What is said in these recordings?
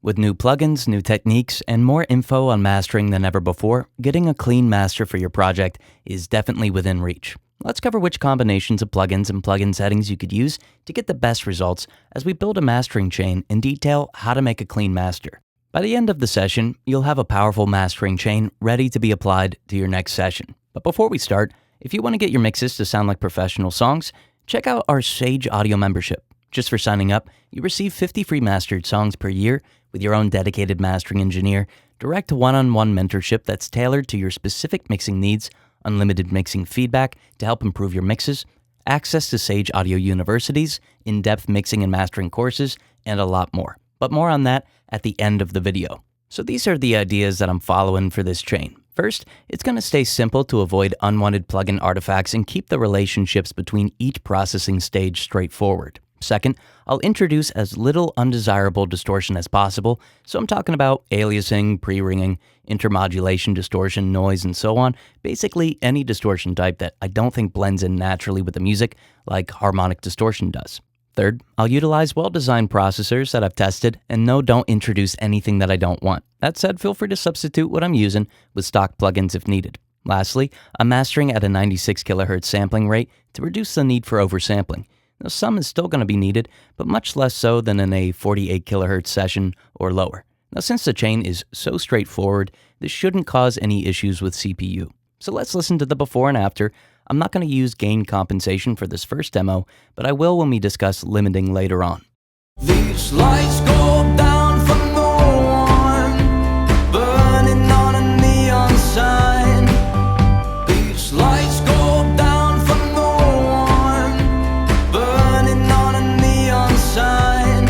With new plugins, new techniques, and more info on mastering than ever before, getting a clean master for your project is definitely within reach. Let's cover which combinations of plugins and plugin settings you could use to get the best results as we build a mastering chain and detail how to make a clean master. By the end of the session, you'll have a powerful mastering chain ready to be applied to your next session. But before we start, if you want to get your mixes to sound like professional songs, check out our Sage Audio membership. Just for signing up, you receive 50 free mastered songs per year with your own dedicated mastering engineer, direct one-on-one mentorship that's tailored to your specific mixing needs, unlimited mixing feedback to help improve your mixes, access to Sage Audio University's in-depth mixing and mastering courses, and a lot more. But more on that at the end of the video. So these are the ideas that I'm following for this chain. First, it's going to stay simple to avoid unwanted plugin artifacts and keep the relationships between each processing stage straightforward. Second, I'll introduce as little undesirable distortion as possible, so I'm talking about aliasing, pre-ringing, intermodulation, distortion, noise, and so on. Basically, any distortion type that I don't think blends in naturally with the music, like harmonic distortion does. Third, I'll utilize well-designed processors that I've tested, and no, don't introduce anything that I don't want. That said, feel free to substitute what I'm using with stock plugins if needed. Lastly, I'm mastering at a 96 kHz sampling rate to reduce the need for oversampling. Now, some is still going to be needed, but much less so than in a 48 kHz session or lower. Now, since the chain is so straightforward, this shouldn't cause any issues with CPU. So let's listen to the before and after. I'm not going to use gain compensation for this first demo, but I will when we discuss limiting later on. These lights go down for no one, burning on a neon sign. These lights go down for no one, burning on a neon sign.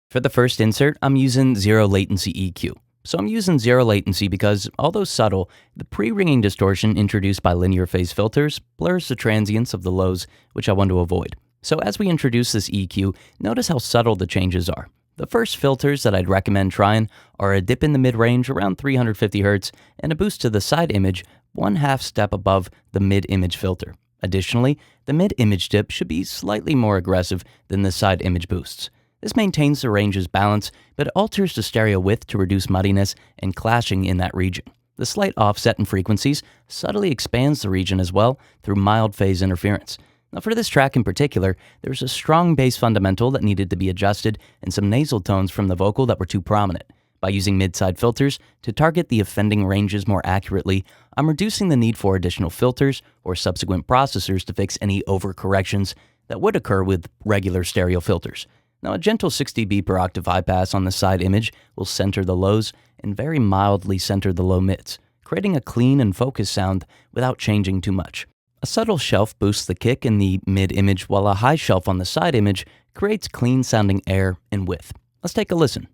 For the first insert, I'm using zero latency EQ. So I'm using zero latency because, although subtle, the pre-ringing distortion introduced by linear phase filters blurs the transients of the lows, which I want to avoid. So as we introduce this EQ, notice how subtle the changes are. The first filters that I'd recommend trying are a dip in the mid-range around 350 Hz and a boost to the side image 1/2 step above the mid-image filter. Additionally, the mid-image dip should be slightly more aggressive than the side image boosts. This maintains the range's balance, but alters the stereo width to reduce muddiness and clashing in that region. The slight offset in frequencies subtly expands the region as well through mild phase interference. Now for this track in particular, there's a strong bass fundamental that needed to be adjusted and some nasal tones from the vocal that were too prominent. By using mid-side filters to target the offending ranges more accurately, I'm reducing the need for additional filters or subsequent processors to fix any overcorrections that would occur with regular stereo filters. Now, a gentle 6 dB per octave high pass on the side image will center the lows and very mildly center the low mids, creating a clean and focused sound without changing too much. A subtle shelf boosts the kick in the mid image, while a high shelf on the side image creates clean sounding air and width. Let's take a listen.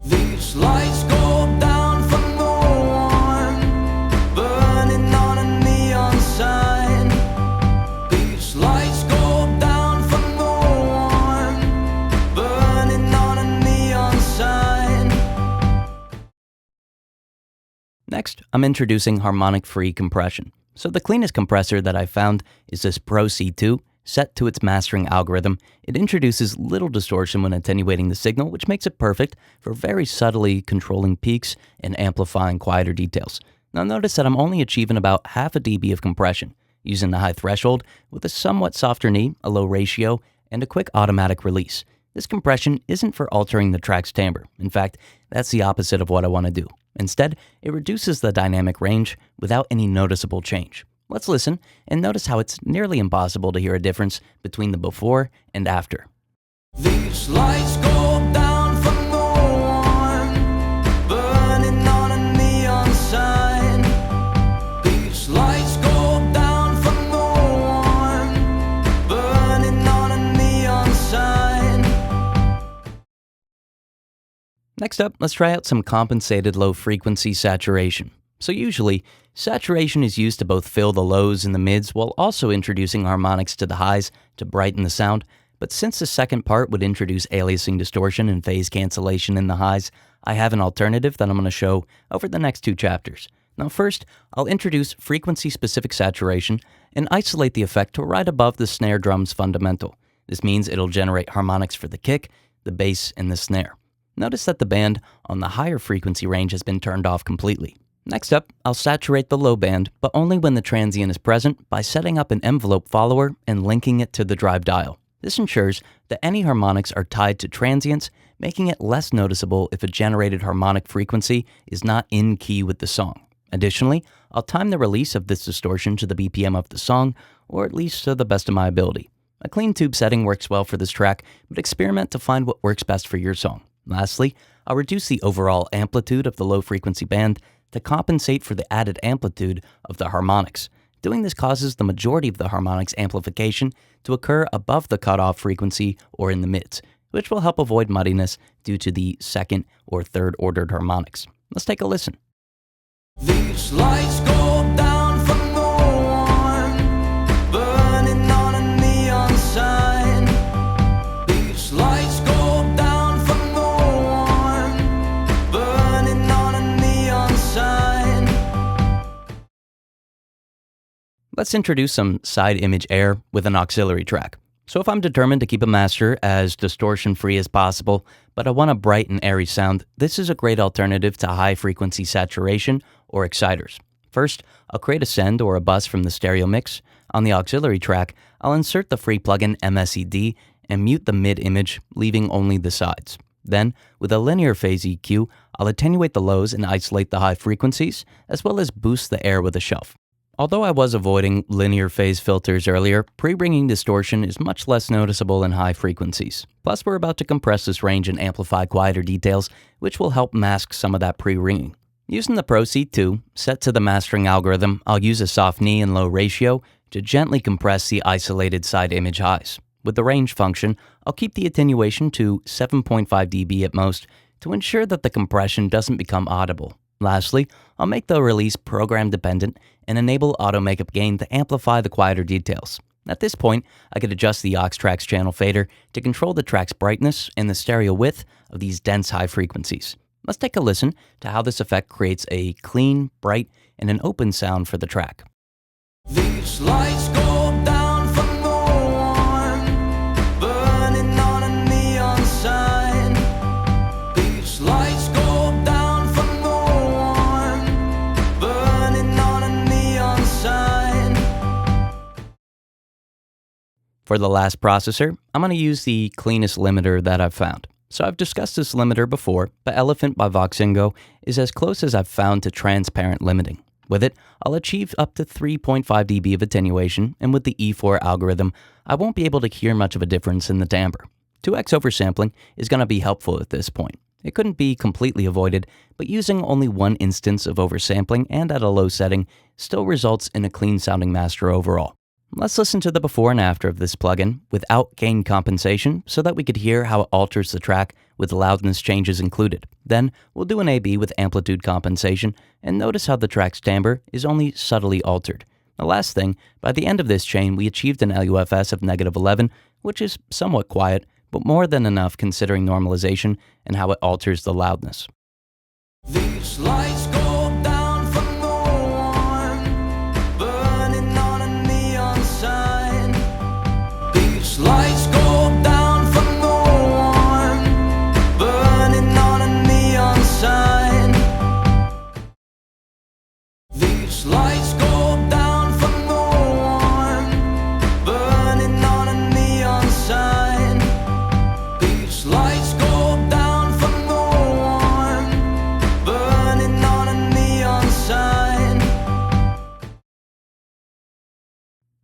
These lights go down for no one, burning on a neon sign. These lights go down for no one, burning on a neon sign. Next, I'm introducing harmonic-free compression. So the cleanest compressor that I found is this Pro C2. Set to its mastering algorithm, it introduces little distortion when attenuating the signal, which makes it perfect for very subtly controlling peaks and amplifying quieter details. Now notice that I'm only achieving about 0.5 dB of compression, using the high threshold with a somewhat softer knee, a low ratio, and a quick automatic release. This compression isn't for altering the track's timbre. In fact, that's the opposite of what I want to do. Instead, it reduces the dynamic range without any noticeable change. Let's listen and notice how it's nearly impossible to hear a difference between the before and after. These lights go down for no one, burning on a neon sign. These lights go down for no one, burning on a neon sign. Next up, let's try out some compensated low frequency saturation. So usually, saturation is used to both fill the lows and the mids while also introducing harmonics to the highs to brighten the sound, but since the second part would introduce aliasing distortion and phase cancellation in the highs, I have an alternative that I'm going to show over the next 2 chapters. Now first, I'll introduce frequency-specific saturation and isolate the effect to right above the snare drum's fundamental. This means it'll generate harmonics for the kick, the bass, and the snare. Notice that the band on the higher frequency range has been turned off completely. Next up, I'll saturate the low band, but only when the transient is present by setting up an envelope follower and linking it to the drive dial. This ensures that any harmonics are tied to transients, making it less noticeable if a generated harmonic frequency is not in key with the song. Additionally, I'll time the release of this distortion to the BPM of the song, or at least to the best of my ability. A clean tube setting works well for this track, but experiment to find what works best for your song. Lastly, I'll reduce the overall amplitude of the low frequency band to compensate for the added amplitude of the harmonics. Doing this causes the majority of the harmonics amplification to occur above the cutoff frequency or in the mids, which will help avoid muddiness due to the second or third ordered harmonics. Let's take a listen. These lights go down from the one burning on a neon sign. These lights go down from the one burning on a neon sign. Let's introduce some side image air with an auxiliary track. So if I'm determined to keep a master as distortion-free as possible, but I want a bright and airy sound, this is a great alternative to high-frequency saturation or exciters. First, I'll create a send or a bus from the stereo mix. On the auxiliary track, I'll insert the free plugin MSED and mute the mid image, leaving only the sides. Then, with a linear phase EQ, I'll attenuate the lows and isolate the high frequencies, as well as boost the air with a shelf. Although I was avoiding linear phase filters earlier, pre-ringing distortion is much less noticeable in high frequencies. Plus, we're about to compress this range and amplify quieter details, which will help mask some of that pre-ringing. Using the Pro C2, set to the mastering algorithm, I'll use a soft knee and low ratio to gently compress the isolated side image highs. With the range function, I'll keep the attenuation to 7.5 dB at most to ensure that the compression doesn't become audible. Lastly, I'll make the release program dependent and enable auto makeup gain to amplify the quieter details. At this point, I could adjust the aux tracks channel fader to control the track's brightness and the stereo width of these dense high frequencies. Let's take a listen to how this effect creates a clean, bright, and an open sound for the track. These lights go down from the one burning on a neon sign. These lights go down from the one burning on a neon sign. For the last processor, I'm going to use the cleanest limiter that I've found. So I've discussed this limiter before, but Elephant by Voxengo is as close as I've found to transparent limiting. With it, I'll achieve up to 3.5 dB of attenuation, and with the E4 algorithm, I won't be able to hear much of a difference in the timbre. 2x oversampling is going to be helpful at this point. It couldn't be completely avoided, but using only one instance of oversampling and at a low setting still results in a clean-sounding master overall. Let's listen to the before and after of this plugin without gain compensation so that we could hear how it alters the track with loudness changes included. Then, we'll do an A/B with amplitude compensation and notice how the track's timbre is only subtly altered. The last thing, by the end of this chain, we achieved an LUFS of -11, which is somewhat quiet, but more than enough considering normalization and how it alters the loudness. These lights go down from the one burning on a neon sign. These lights go down from the one burning on a neon sign. These lights go down from the one burning on a neon sign. These lights go down from the one burning on a neon sign.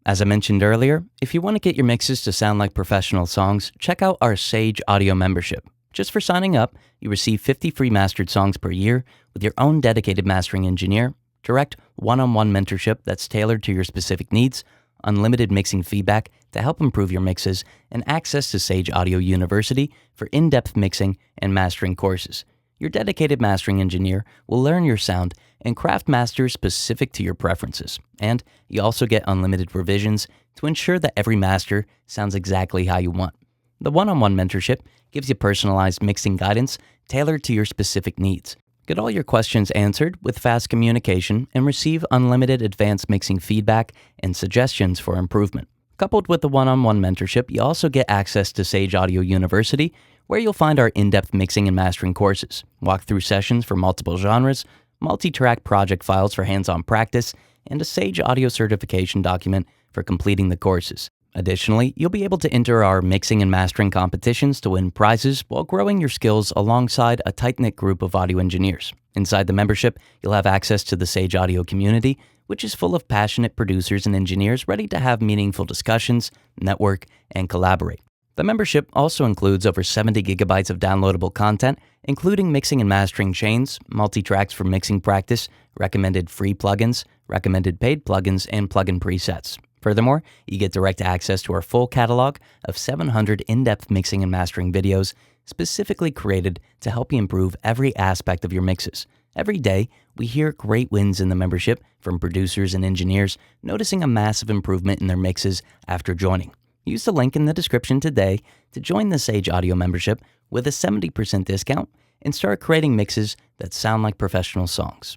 As I mentioned earlier, if you want to get your mixes to sound like professional songs, check out our Sage Audio membership. Just for signing up, you receive 50 free mastered songs per year with your own dedicated mastering engineer, direct one-on-one mentorship that's tailored to your specific needs, unlimited mixing feedback to help improve your mixes, and access to Sage Audio University for in-depth mixing and mastering courses. Your dedicated mastering engineer will learn your sound and craft masters specific to your preferences. And you also get unlimited revisions to ensure that every master sounds exactly how you want. The one-on-one mentorship gives you personalized mixing guidance tailored to your specific needs. Get all your questions answered with fast communication and receive unlimited advanced mixing feedback and suggestions for improvement. Coupled with the one-on-one mentorship, you also get access to Sage Audio University, where you'll find our in-depth mixing and mastering courses, walkthrough sessions for multiple genres, multi-track project files for hands-on practice, and a Sage Audio certification document for completing the courses. Additionally, you'll be able to enter our mixing and mastering competitions to win prizes while growing your skills alongside a tight-knit group of audio engineers. Inside the membership, you'll have access to the Sage Audio community, which is full of passionate producers and engineers ready to have meaningful discussions, network, and collaborate. The membership also includes over 70 gigabytes of downloadable content, including mixing and mastering chains, multi-tracks for mixing practice, recommended free plugins, recommended paid plugins, and plugin presets. Furthermore, you get direct access to our full catalog of 700 in-depth mixing and mastering videos specifically created to help you improve every aspect of your mixes. Every day, we hear great wins in the membership from producers and engineers noticing a massive improvement in their mixes after joining. Use the link in the description today to join the Sage Audio membership with a 70% discount and start creating mixes that sound like professional songs.